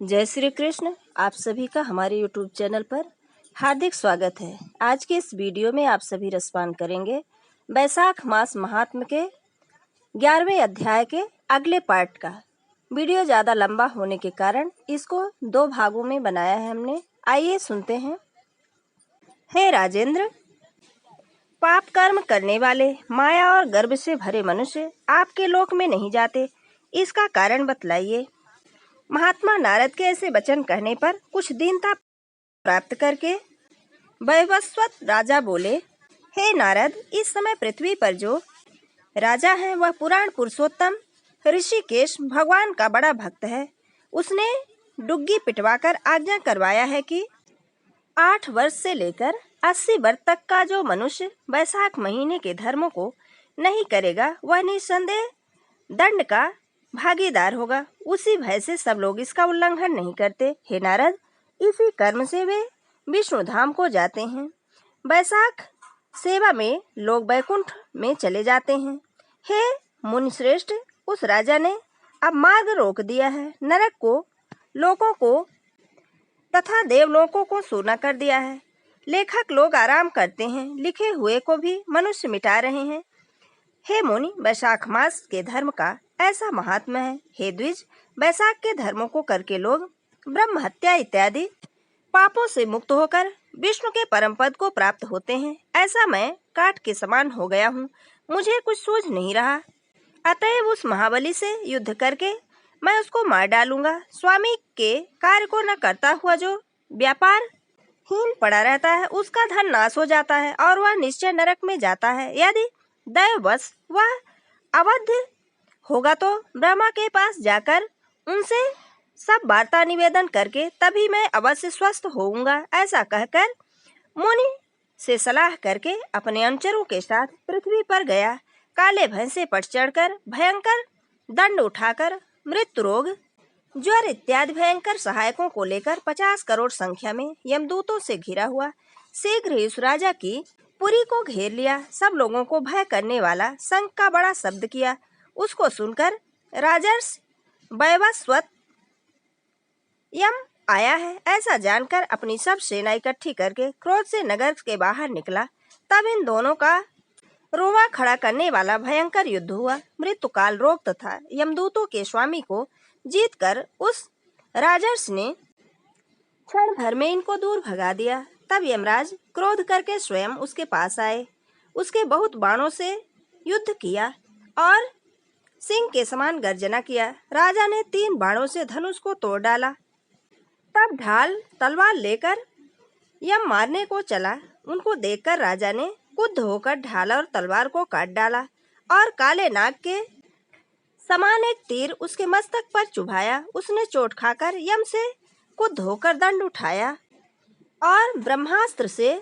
जय श्री कृष्ण। आप सभी का हमारे YouTube चैनल पर हार्दिक स्वागत है। आज के इस वीडियो में आप सभी रसपान करेंगे बैसाख मास महात्म्य के 11वें अध्याय के अगले पार्ट का। वीडियो ज़्यादा लंबा होने के कारण इसको 2 भागों में बनाया है हमने। आइए सुनते हैं। हे राजेंद्र, पाप कर्म करने वाले माया और गर्व से भरे मनुष्य आपके लोक में नहीं जाते, इसका कारण बतलाइए। महात्मा नारद के ऐसे वचन कहने पर कुछ दीनता प्राप्त करके वैवस्वत राजा बोले, हे नारद, इस समय पृथ्वी पर जो राजा है वह पुराण पुरुषोत्तम ऋषिकेश भगवान का बड़ा भक्त है। उसने डुग्गी पिटवाकर आज्ञा करवाया है कि 8 वर्ष से लेकर 80 वर्ष तक का जो मनुष्य वैशाख महीने के धर्मों को नहीं करेगा वह निसंदेह दंड का भागीदार होगा। उसी भय से सब लोग इसका उल्लंघन नहीं करते। हे नारद, इसी कर्म से वे विष्णु धाम को जाते हैं। वैशाख सेवा में लोग वैकुंठ में चले जाते हैं। हे मुनिश्रेष्ठ, उस राजा ने अब मार्ग रोक दिया है। नरक को, लोकों को तथा देवलोकों को सूना कर दिया है। लेखक लोग आराम करते हैं, लिखे हुए को भी मनुष्य मिटा रहे हैं। हे मुनि, वैशाख मास के धर्म का ऐसा महात्मा है। हे द्विज, वैशाख के धर्मों को करके लोग ब्रह्म हत्या इत्यादि पापों से मुक्त होकर विष्णु के परम पद को प्राप्त होते हैं। ऐसा मैं काठ के समान हो गया हूँ, मुझे कुछ सूझ नहीं रहा। अतएव उस महाबली से युद्ध करके मैं उसको मार डालूंगा। स्वामी के कार्य को न करता हुआ जो व्यापार हीन पड़ा रहता है उसका धन नाश हो जाता है और वह निश्चय नरक में जाता है। यदि दैववश वह अवध होगा तो ब्रह्मा के पास जाकर उनसे सब वार्ता निवेदन करके तभी मैं अवश्य स्वस्थ होऊंगा। ऐसा कहकर मुनि से सलाह करके अपने अनुचरों के साथ पृथ्वी पर गया। काले भैंस से पर चढ़कर भयंकर दंड उठाकर मृत्यु रोग ज्वर इत्यादि भयंकर सहायकों को लेकर 50 करोड़ संख्या में यमदूतों से घिरा हुआ शीघ्र ही उस राजा की पुरी को घेर लिया। सब लोगों को भय करने वाला शंख का बड़ा शब्द किया। उसको सुनकर राजर्षि वैवस्वत यम आया है, ऐसा जानकर अपनी सब सेना इकट्ठी करके क्रोध से नगर के बाहर निकला। तब इन दोनों का रोवा खड़ा करने वाला भयंकर युद्ध हुआ। मृत्युकाल रोग तथा यमदूतों के स्वामी को जीतकर उस राजर्षि ने क्षण भर में इनको दूर भगा दिया। तब यमराज क्रोध करके स्वयं उसके पास आए। उसके बहुत बाणों से युद्ध किया और सिंह के समान गर्जना किया। राजा ने 3 बाणों से धनुष को तोड़ डाला। तब ढाल तलवार लेकर यम मारने को चला। उनको देखकर राजा ने क्रुद्ध होकर ढाल और तलवार को काट डाला और काले नाग के समान एक तीर उसके मस्तक पर चुभाया। उसने चोट खाकर यम से क्रुद्ध होकर दंड उठाया और ब्रह्मास्त्र से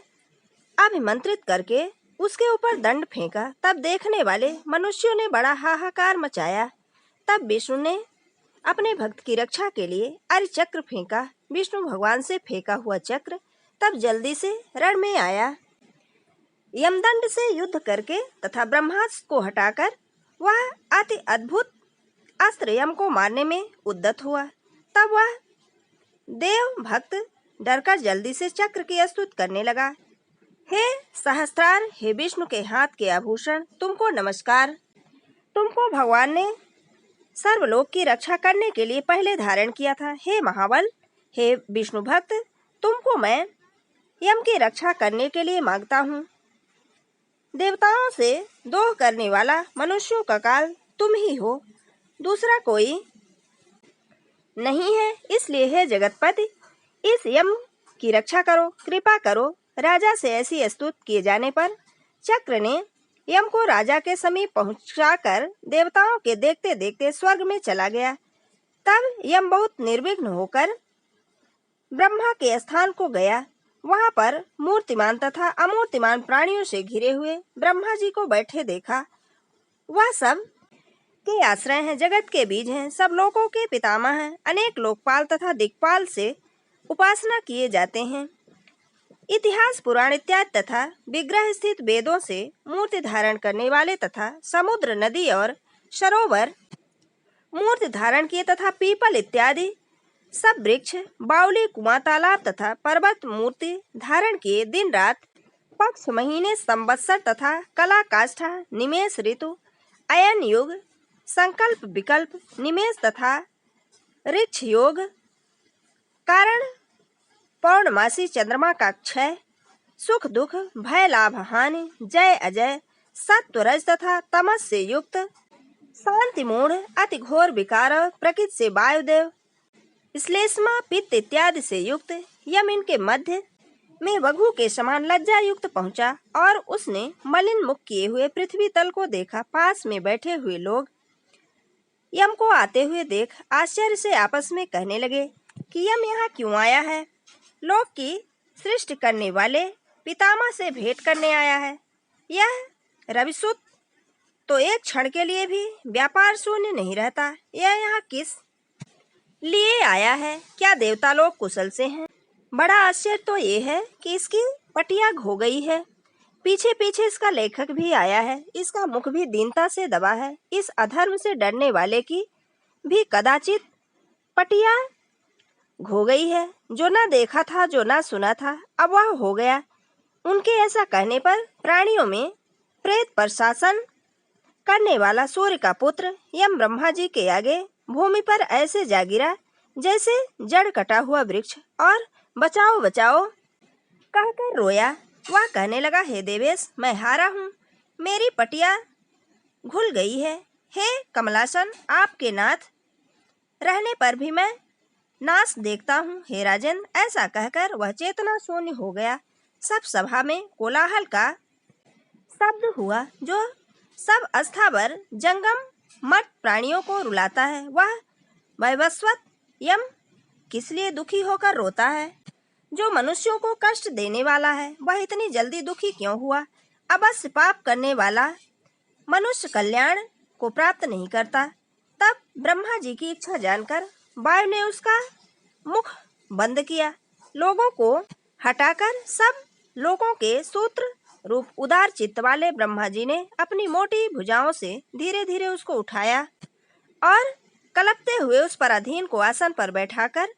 अभिमंत्रित करके उसके ऊपर दंड फेंका। तब देखने वाले मनुष्यों ने बड़ा हाहाकार मचाया। तब विष्णु ने अपने भक्त की रक्षा के लिए अर्घ चक्र फेंका। विष्णु भगवान से फेंका हुआ चक्र तब जल्दी से रण में आया। यमदंड से युद्ध करके तथा ब्रह्मास्त्र को हटाकर वह अति अद्भुत अस्त्र यम को मारने में उद्यत हुआ। तब वह देव भक्त डरकर जल्दी से चक्र की स्तुति करने लगा। हे सहस्त्रार, हे विष्णु के हाथ के आभूषण, तुमको नमस्कार। तुमको भगवान ने सर्वलोक की रक्षा करने के लिए पहले धारण किया था। हे महाबल, हे विष्णु भक्त, तुमको मैं यम की रक्षा करने के लिए मांगता हूँ। देवताओं से दोह करने वाला मनुष्यों का काल तुम ही हो, दूसरा कोई नहीं है। इसलिए हे जगतपति, इस यम की रक्षा करो, कृपा करो। राजा से ऐसी स्तुति किए जाने पर चक्र ने यम को राजा के समीप पहुंचाकर देवताओं के देखते देखते स्वर्ग में चला गया। तब यम बहुत निर्विघ्न होकर ब्रह्मा के स्थान को गया। वहां पर मूर्तिमान तथा अमूर्तिमान प्राणियों से घिरे हुए ब्रह्मा जी को बैठे देखा। वह सब के आश्रय हैं, जगत के बीज हैं, सब लोकों के पितामह हैं। अनेक लोकपाल तथा दिक्पाल से उपासना किए जाते हैं। इतिहास, पुराण इत्यादि तथा विग्रह स्थित वेदों से मूर्ति धारण करने वाले तथा समुद्र, नदी और सरोवर मूर्ति धारण किए तथा पीपल इत्यादि सब वृक्ष, बावली, कुआं, तालाब तथा पर्वत मूर्ति धारण किए दिन रात, पक्ष, महीने, संवत्सर तथा कला, काष्ठा, निमेष, ऋतु, अयन युग, संकल्प, विकल्प, निमेष तथा ऋक्ष योग, कारण, पौर्णमासी, चंद्रमा का क्षय, सुख दुख, भय लाभ हानि, जय अजय, सत्व रज तथा तमस से युक्त, शांति मूढ़, अति घोर विकार, प्रकृति से वायुदेव, श्लेष्मा, पित्त इत्यादि से युक्त, यम इनके मध्य में वघु के समान लज्जा युक्त पहुंचा और उसने मलिन मुख किए हुए पृथ्वी तल को देखा। पास में बैठे हुए लोग यम को आते हुए देख आश्चर्य से आपस में कहने लगे कि यम यहाँ क्यों आया है? लोक की सृष्टि करने वाले पितामह से भेंट करने आया है। यह रविसुत तो एक क्षण के लिए भी व्यापार शून्य नहीं रहता। यह यहाँ किस लिए आया है? क्या देवता लोग कुशल से हैं? बड़ा आश्चर्य तो ये है कि इसकी पटिया खो गई है। पीछे पीछे इसका लेखक भी आया है। इसका मुख भी दीनता से दबा है। इस अधर्म से डरने वाले की भी कदाचित पटिया खो गई है। जो न देखा था, जो न सुना था, अब वह हो गया। उनके ऐसा कहने पर प्राणियों में प्रेत पर शासन करने वाला सूर्य का पुत्र यम ब्रह्मा जी के आगे भूमि पर ऐसे जा गिरा जैसे जड़ कटा हुआ वृक्ष और बचाओ बचाओ कहकर रोया। वह कहने लगा, हे देवेश, मैं हारा हूँ, मेरी पटिया घुल गई है। हे कमलासन, आपके नाथ रहने पर भी मैं नाश देखता हूँ। हे राजन, ऐसा कहकर वह चेतना शून्य हो गया। सब सभा में कोलाहल का शब्द हुआ जो सब अस्थावर जंगम मठ प्राणियों को रुलाता है। वह वैवस्वत यम किस लिए दुखी होकर रोता है? जो मनुष्यों को कष्ट देने वाला है, वह इतनी जल्दी दुखी क्यों हुआ? अवश्य पाप करने वाला मनुष्य कल्याण को प्राप्त नहीं करता। तब ब्रह्मा जी की इच्छा जानकर वायु ने उसका मुख बंद किया। लोगों को हटाकर सब लोगों के सूत्र रूप उदार चित्त वाले ब्रह्मा जी ने अपनी मोटी भुजाओं से धीरे धीरे उसको उठाया और कलपते हुए उस पर अधीन को आसन पर बैठाकर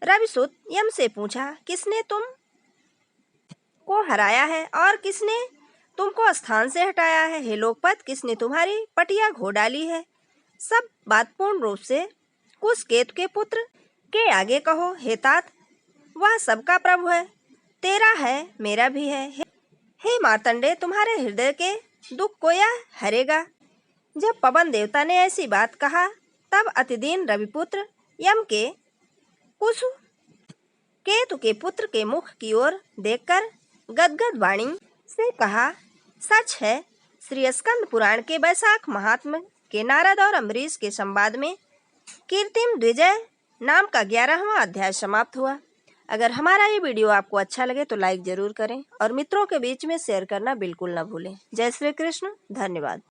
रविसुत यम से पूछा, किसने तुम को हराया है और किसने तुमको स्थान से हटाया है? हे लोकपत, किसने तुम्हारी पटिया घो डाली है? सब बात पूर्ण रूप से कुश केतु के पुत्र के आगे कहो। हे तात, वह सबका प्रभु है, तेरा है, मेरा भी है। हे मार्तंडे, तुम्हारे हृदय के दुख को यह हरेगा। जब पवन देवता ने ऐसी बात कहा, तब अतिदीन रविपुत्र यम के कुश केतु के पुत्र के मुख की ओर देखकर गदगद वाणी से कहा, सच है, श्री स्कंद पुराण के वैशाख महात्म्य के नारद और अम्बरीश के संवाद में कीर्तिम द्विजय नाम का 11वां अध्याय समाप्त हुआ। अगर हमारा ये वीडियो आपको अच्छा लगे तो लाइक जरूर करें और मित्रों के बीच में शेयर करना बिल्कुल न भूलें। जय श्री कृष्ण। धन्यवाद।